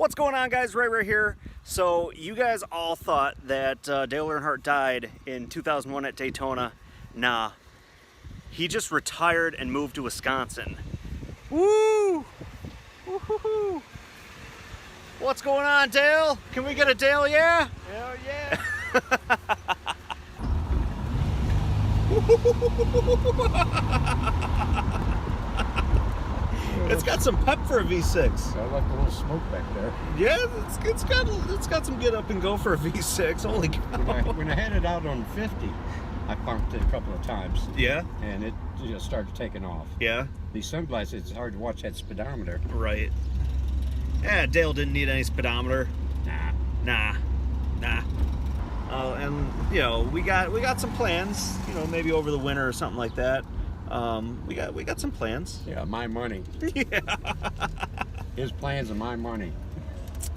What's going on, guys? Right here. So you guys all thought that Dale Earnhardt died in 2001 at Daytona. Nah, he just retired and moved to Wisconsin. Woo! Woo-hoo-hoo! What's going on, Dale? Can we get a Dale, yeah? Hell yeah! It's got some pep for a V6. I like the little smoke back there. Yeah, it's got some get up and go for a V6. Holy cow! When I had it out on 50, I bumped it a couple of times. Yeah. And it just started taking off. Yeah. These sunglasses, it's hard to watch that speedometer. Right. Yeah, Dale didn't need any speedometer. Nah. And you know, we got some plans. You know, maybe over the winter or something like that. We got some plans. Yeah, my money. Yeah. His plans are my money.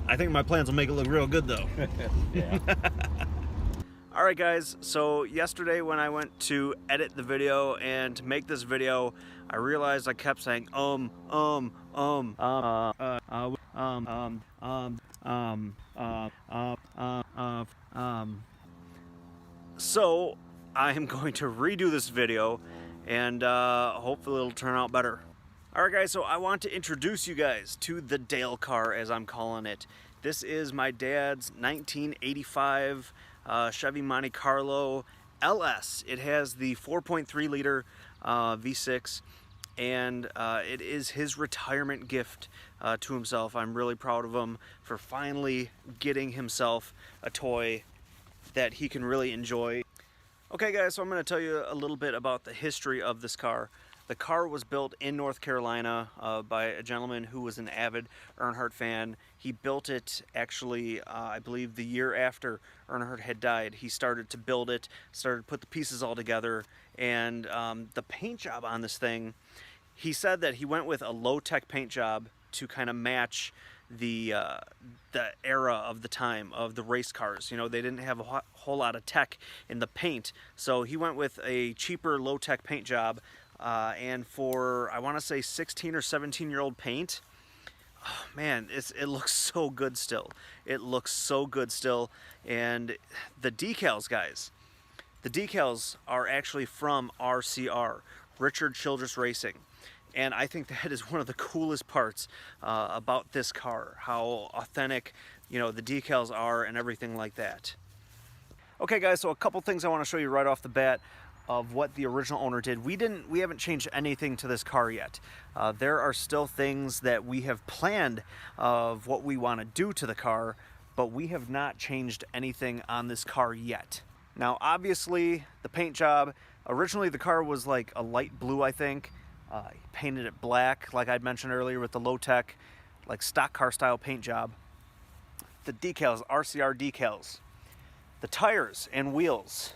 I think my plans will make it look real good, though. Yeah. All right, guys. So yesterday when I went to edit the video and to make this video, I realized I kept saying So I am going to redo this video, and hopefully it'll turn out better. All right, guys, so I want to introduce you guys to the Dale car, as I'm calling it. This is my dad's 1985 Chevy Monte Carlo LS. It has the 4.3 liter V6, and it is his retirement gift to himself. I'm really proud of him for finally getting himself a toy that he can really enjoy. Okay, guys, so I'm going to tell you a little bit about the history of this car. The car was built in North Carolina by a gentleman who was an avid Earnhardt fan. He built it actually, I believe, the year after Earnhardt had died. He started to build it, started to put the pieces all together, and the paint job on this thing, he said that he went with a low-tech paint job to kind of match the era of the time of the race cars. You know, they didn't have a whole lot of tech in the paint, so he went with a cheaper low-tech paint job. And for, I want to say 16 or 17-year-old paint, oh man, it looks so good still. It looks so good still. And the decals, guys, the decals are actually from RCR, Richard Childress Racing. And I think that is one of the coolest parts about this car, how authentic, you know, the decals are and everything like that. Okay, guys, so a couple things I want to show you right off the bat of what the original owner did. We haven't changed anything to this car yet. There are still things that we have planned of what we want to do to the car, but we have not changed anything on this car yet. Now, obviously, the paint job, originally the car was like a light blue, I think. He painted it black, like I'd mentioned earlier, with the low-tech, like stock car style paint job. The decals, RCR decals. The tires and wheels.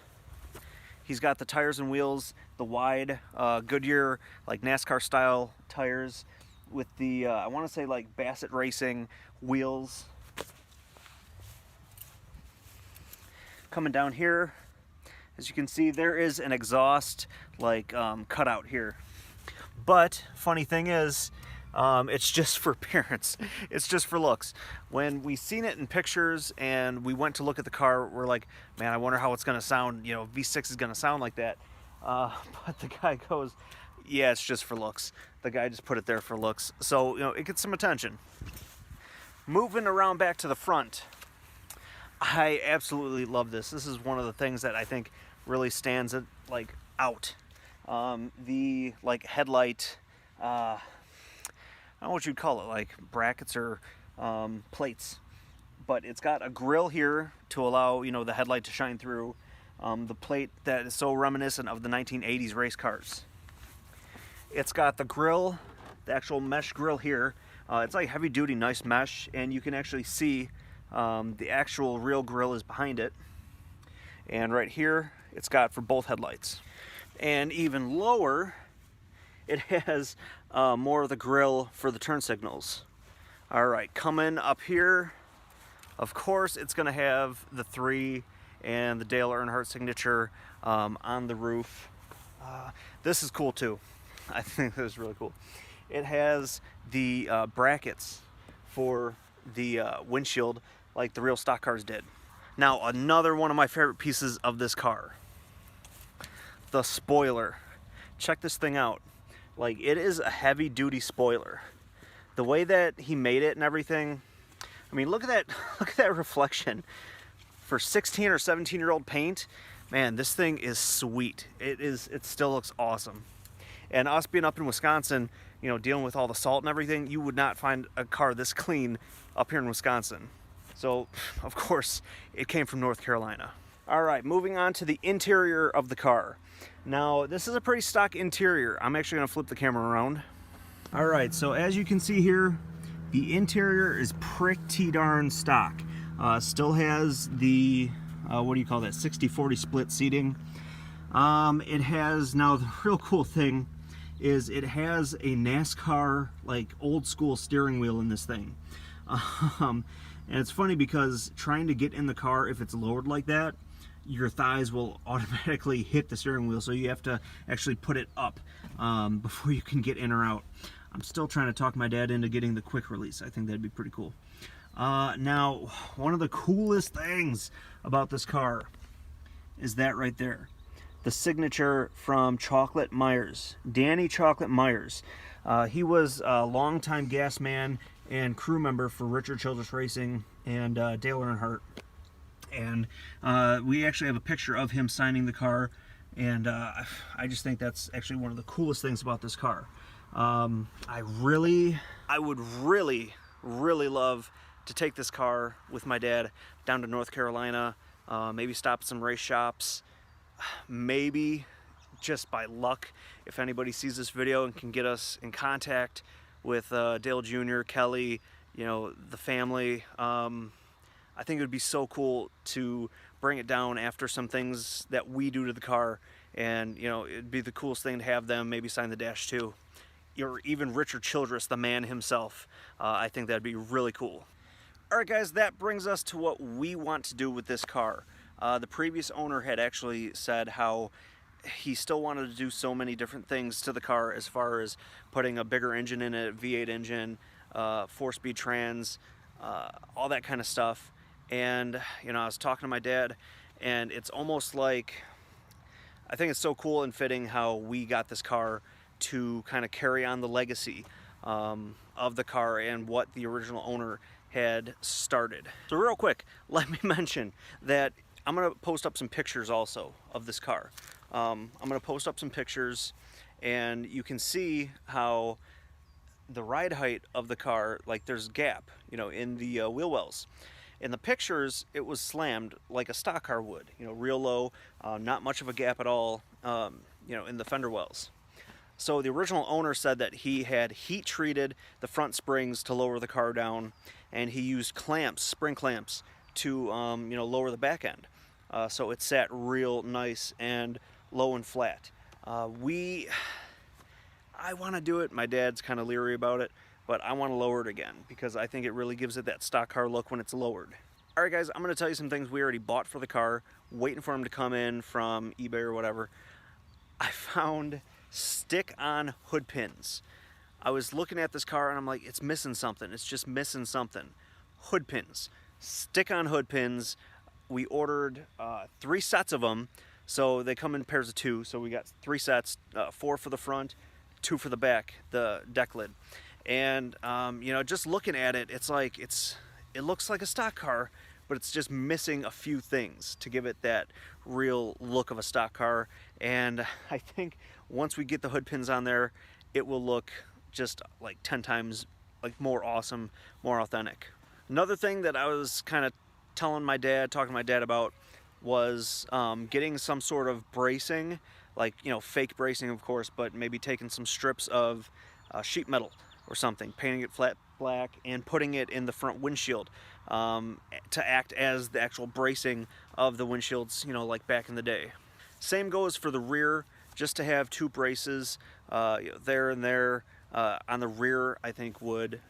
He's got the tires and wheels, the wide Goodyear, like NASCAR style tires with the, I want to say like Bassett Racing wheels. Coming down here, as you can see, there is an exhaust like cutout here. But funny thing is, it's just for appearance. It's just for looks. When we seen it in pictures and we went to look at the car, we're like, man, I wonder how it's gonna sound. You know, V6 is gonna sound like that. But the guy goes, yeah, it's just for looks. The guy just put it there for looks. So, you know, it gets some attention. Moving around back to the front, I absolutely love this. This is one of the things that I think really stands it like out. The like headlight, I don't know what you'd call it, like brackets or plates, but it's got a grill here to allow, you know, the headlight to shine through. The plate that is so reminiscent of the 1980s race cars. It's got the grill, the actual mesh grill here. It's like heavy duty, nice mesh, and you can actually see the actual real grill is behind it. And right here, it's got for both headlights. And even lower, it has more of the grill for the turn signals. All right, coming up here, of course, it's gonna have the 3 and the Dale Earnhardt signature on the roof. This is cool too. I think this is really cool. It has the brackets for the windshield like the real stock cars did. Now, another one of my favorite pieces of this car, the spoiler. Check this thing out. Like, it is a heavy duty spoiler. The way that he made it and everything, I mean, look at that, look at that reflection. For 16 or 17-year-old paint, man, this thing is sweet. It still looks awesome. And us being up in Wisconsin, you know, dealing with all the salt and everything, you would not find a car this clean up here in Wisconsin. So, of course, it came from North Carolina. All right, moving on to the interior of the car. Now, this is a pretty stock interior. I'm actually gonna flip the camera around. All right, so as you can see here, the interior is pretty darn stock. Still has the, what do you call that, 60-40 split seating. It has, now the real cool thing is it has a NASCAR, like, old school steering wheel in this thing. And it's funny because trying to get in the car, if it's lowered like that, your thighs will automatically hit the steering wheel, so you have to actually put it up before you can get in or out. I'm still trying to talk my dad into getting the quick release. I think that'd be pretty cool. Now, one of the coolest things about this car is that right there. The signature from Chocolate Myers, Danny Chocolate Myers. He was a longtime gas man and crew member for Richard Childress Racing and Dale Earnhardt. And we actually have a picture of him signing the car, and I just think that's actually one of the coolest things about this car. I would really love to take this car with my dad down to North Carolina, maybe stop at some race shops, maybe just by luck, if anybody sees this video and can get us in contact with Dale Jr., Kelly, you know, the family. I think it would be so cool to bring it down after some things that we do to the car, and you know, it'd be the coolest thing to have them maybe sign the dash too, or even Richard Childress, the man himself. I think that'd be really cool. All right, guys, that brings us to what we want to do with this car. The previous owner had actually said how he still wanted to do so many different things to the car, as far as putting a bigger engine in it, V8 engine, 4-speed trans, all that kind of stuff. And you know, I was talking to my dad, and it's almost like, I think it's so cool and fitting how we got this car to kind of carry on the legacy of the car and what the original owner had started. So real quick, let me mention that I'm gonna post up some pictures also of this car. I'm gonna post up some pictures, and you can see how the ride height of the car, like there's gap, you know, in the wheel wells. In the pictures, it was slammed like a stock car would, you know, real low, not much of a gap at all, you know, in the fender wells. So the original owner said that he had heat treated the front springs to lower the car down, and he used clamps, spring clamps, to you know, lower the back end. So it sat real nice and low and flat. I want to do it. My dad's kind of leery about it, but I want to lower it again because I think it really gives it that stock car look when it's lowered. All right, guys, I'm going to tell you some things we already bought for the car, waiting for them to come in from eBay or whatever. I found stick-on hood pins. I was looking at this car and I'm like, it's missing something. It's just missing something. Hood pins, stick-on hood pins. We ordered 3 sets of them, so they come in pairs of 2. So we got 3 sets, 4 for the front, 2 for the back, the deck lid. And you know, just looking at it, it's like it looks like a stock car, but it's just missing a few things to give it that real look of a stock car. And I think once we get the hood pins on there, it will look just like 10 times like more awesome, more authentic. Another thing that I was kind of talking to my dad about was getting some sort of bracing, like, you know, fake bracing of course, but maybe taking some strips of sheet metal or something, painting it flat black and putting it in the front windshield to act as the actual bracing of the windshields, you know, like back in the day. Same goes for the rear, just to have 2 braces there and there on the rear, I think would,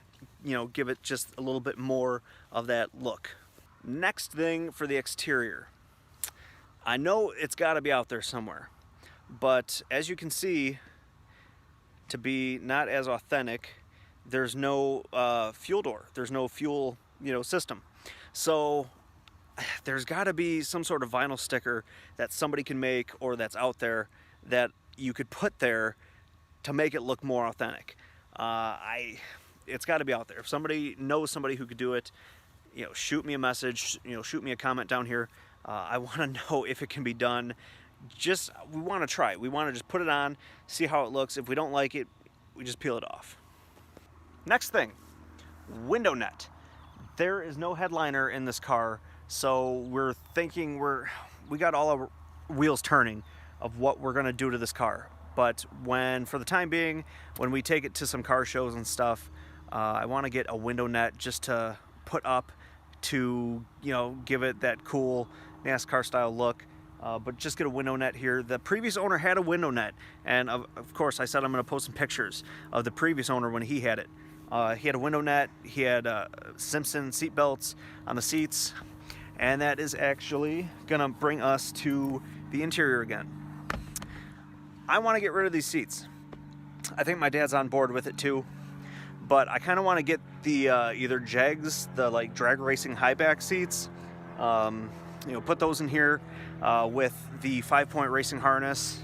you know, give it just a little bit more of that look. Next thing for the exterior. I know it's got to be out there somewhere, but as you can see, to be not as authentic, there's no fuel door. There's no fuel, system. So there's got to be some sort of vinyl sticker that somebody can make or that's out there that you could put there to make it look more authentic. It's got to be out there. If somebody knows somebody who could do it, shoot me a message, shoot me a comment down here. I want to know if it can be done. We want to try it. We want to just put it on, see how it looks. If we don't like it, we just peel it off. Next thing, window net. There is no headliner in this car, so we're thinking we got all our wheels turning of what we're gonna do to this car. But for the time being, when we take it to some car shows and stuff, I want to get a window net just to put up to give it that cool NASCAR style look. But just get a window net here. The previous owner had a window net, and of course I said I'm going to post some pictures of the previous owner when he had it. He had a window net, he had Simpson seat belts on the seats, and that is actually going to bring us to the interior again. I want to get rid of these seats. I think my dad's on board with it too, but I kind of want to get the either Jegs, the like drag racing high back seats, put those in here with the 5-point racing harness,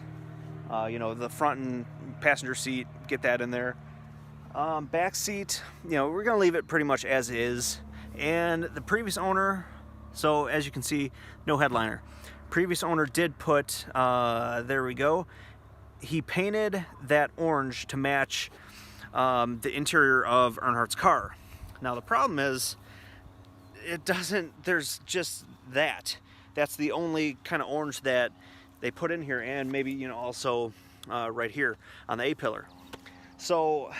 the front and passenger seat, get that in there. Back seat, we're gonna leave it pretty much as is. And the previous owner, so as you can see, no headliner. Previous owner did put, there we go, he painted that orange to match the interior of Earnhardt's car. Now the problem is, there's just that. That's the only kind of orange that they put in here, and maybe, also right here on the A-pillar. So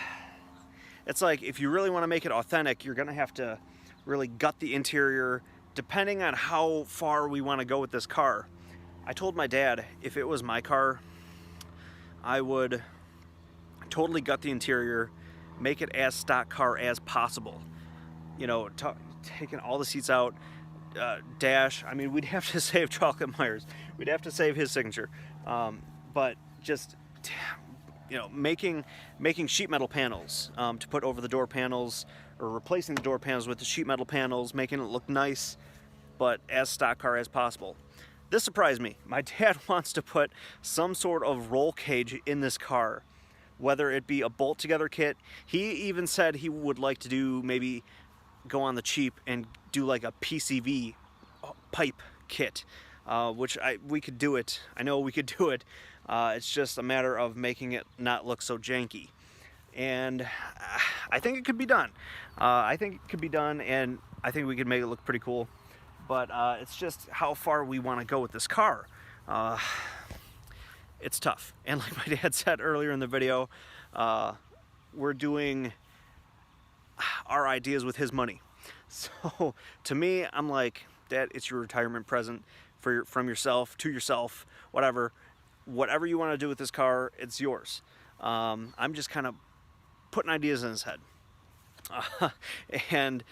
it's like, if you really want to make it authentic, you're going to have to really gut the interior, depending on how far we want to go with this car. I told my dad, if it was my car, I would totally gut the interior, make it as stock car as possible. Taking all the seats out, dash. I mean, we'd have to save Chocolate Myers. We'd have to save his signature. But just, making sheet metal panels to put over the door panels, or replacing the door panels with the sheet metal panels, making it look nice, but as stock car as possible. This surprised me. My dad wants to put some sort of roll cage in this car, whether it be a bolt together kit. He even said he would like to do, maybe go on the cheap and do like a PCV pipe kit, which we could do it. I know we could do it. It's just a matter of making it not look so janky. And I think it could be done. And I think we could make it look pretty cool. But it's just how far we want to go with this car. It's tough. And like my dad said earlier in the video, we're doing our ideas with his money. So to me, I'm like, Dad, it's your retirement present from yourself to yourself, whatever you want to do with this car, it's yours. I'm just kind of putting ideas in his head. And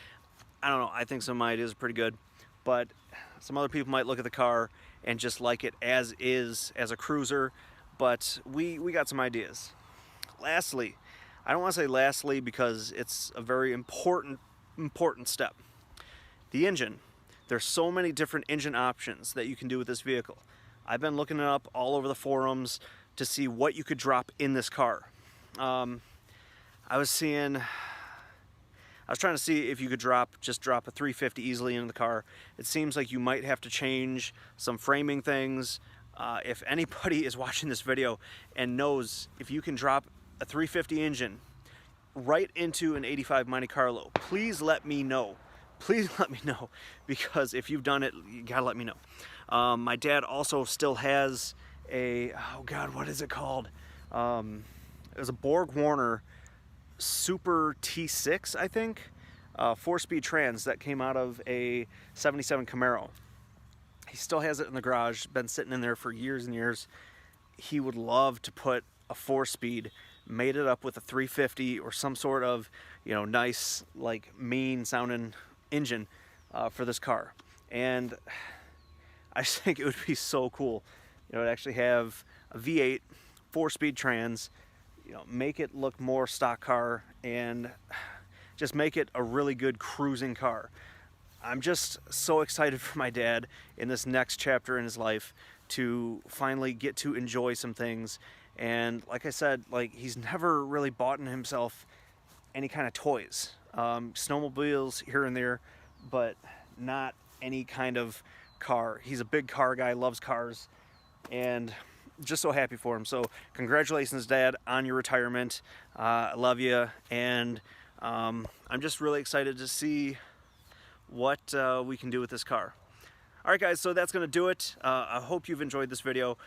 I don't know, I think some of my ideas are pretty good, but some other people might look at the car and just like it as is, as a cruiser, but we got some ideas. Lastly, I don't want to say lastly because it's a very important step. The engine. There's so many different engine options that you can do with this vehicle. I've been looking it up all over the forums to see what you could drop in this car. I was trying to see if you could just drop a 350 easily into the car. It seems like you might have to change some framing things. If anybody is watching this video and knows if you can drop a 350 engine right into an 85 Monte Carlo, please let me know. Please let me know, because if you've done it, you gotta let me know. My dad also still has a, oh God, what is it called? It was a Borg Warner Super T6, I think, 4-speed trans that came out of a 77 Camaro. He still has it in the garage, been sitting in there for years and years. He would love to put a 4-speed, made it up with a 350 or some sort of, nice, like mean sounding engine for this car. And I just think it would be so cool. It would actually have a V8 4-speed trans, make it look more stock car and just make it a really good cruising car. I'm just so excited for my dad in this next chapter in his life to finally get to enjoy some things. And like I said, he's never really bought himself any kind of toys. Snowmobiles here and there, but not any kind of car. He's a big car guy, loves cars, and just so happy for him. So congratulations, Dad, on your retirement. I love you, and I'm just really excited to see what we can do with this car. All right, guys, so that's going to do it. I hope you've enjoyed this video.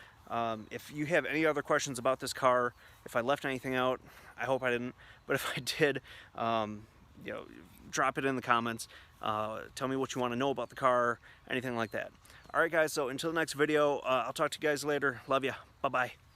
If you have any other questions about this car, if I left anything out, I hope I didn't, but if I did, drop it in the comments. Tell me what you want to know about the car, anything like that. All right, guys, so until the next video, I'll talk to you guys later. Love ya. Bye-bye.